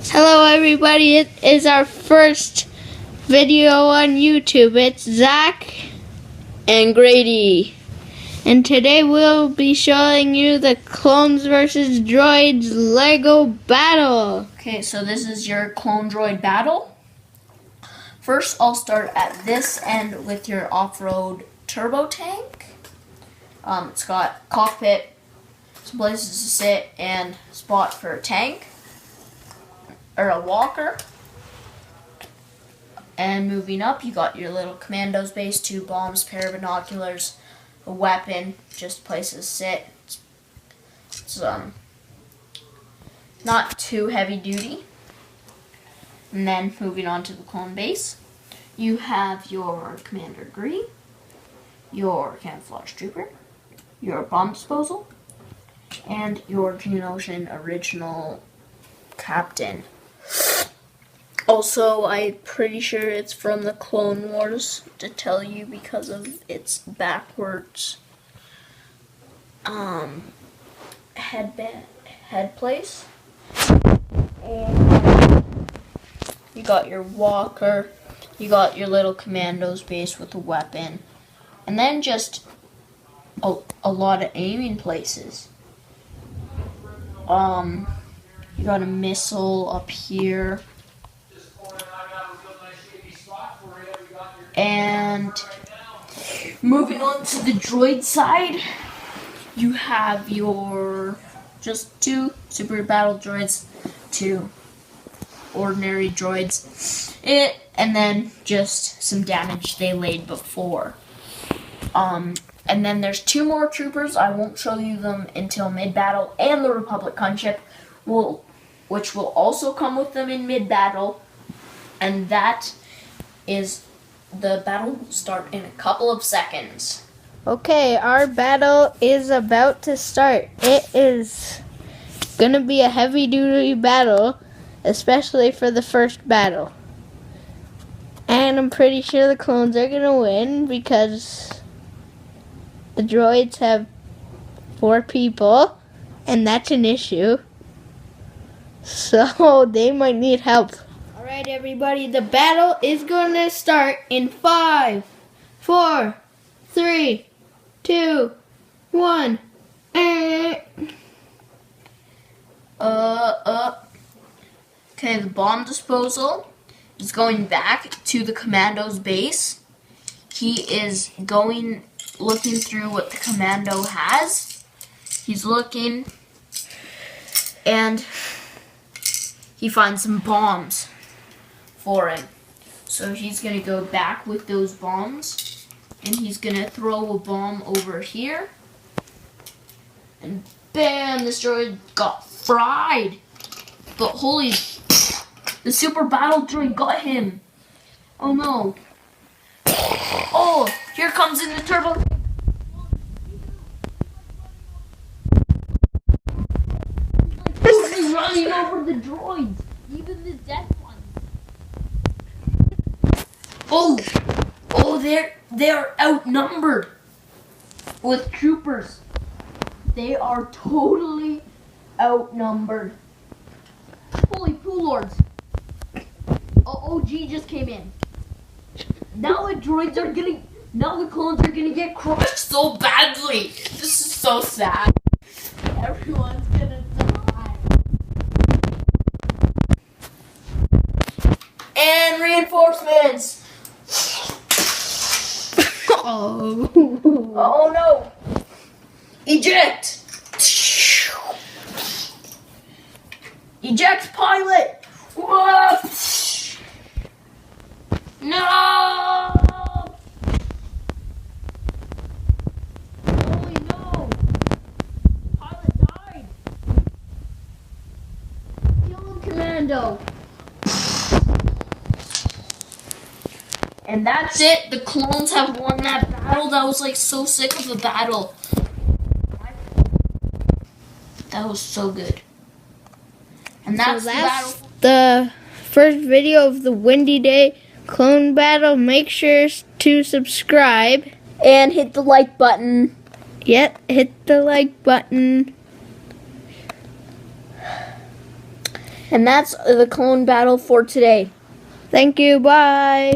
Hello everybody, it is our first video on YouTube. It's Zach and Grady. And today we'll be showing you the Clones vs. Droids Lego battle. Okay, so this is your clone droid battle. First, I'll start at this end with your off-road turbo tank. It's got cockpit, some places to sit, and spot for a tank. Or a walker. And moving up, you got your little commandos base, 2 bombs, pair of binoculars, a weapon, just places to sit. It's not too heavy duty. And then moving on to the clone base, you have your Commander Gree, your camouflage trooper, your bomb disposal, and your Geonosian original captain. Also, I'm pretty sure it's from the Clone Wars to tell you because of its backwards head place. And you got your walker, you got your little commandos base with a weapon, and then just a lot of aiming places. You got a missile up here. And moving on to the droid side, you have your just 2 super battle droids, 2 ordinary droids, and then just some damage they laid before. And then there's 2 more troopers. I won't show you them until mid-battle, and the Republic gunship which will also come with them in mid-battle, and that is. The battle will start in a couple of seconds. Okay, our battle is about to start. It is gonna be a heavy-duty battle, especially for the first battle. And I'm pretty sure the clones are gonna win because the droids have 4 people, and that's an issue. So they might need help. Alright everybody, the battle is going to start in 5, 4, 3, 2, 1. Okay, the bomb disposal is going back to the commando's base. He is looking through what the commando has. He's looking, and he finds some bombs for him. So he's going to go back with those bombs, and he's going to throw a bomb over here. And bam, this droid got fried. But holy, the super battle droid got him. Oh no. Oh, here comes in the turbo. He's running over the droids, even the death ones. Oh, they're outnumbered with troopers. They are totally outnumbered. Holy poo lords. OG just came in. Now the clones are gonna get crushed so badly. This is so sad. Everyone's gonna die. And reinforcements. Oh no! Eject! Eject pilot! Whoa! No! Holy no! Pilot died! Kill him, Commando! And that's it. The clones have won that battle. That was like so sick of a battle. That was so good. And that's the battle. The first video of the Windy Day clone battle. Make sure to subscribe. And hit the like button. Yep, hit the like button. And that's the clone battle for today. Thank you. Bye.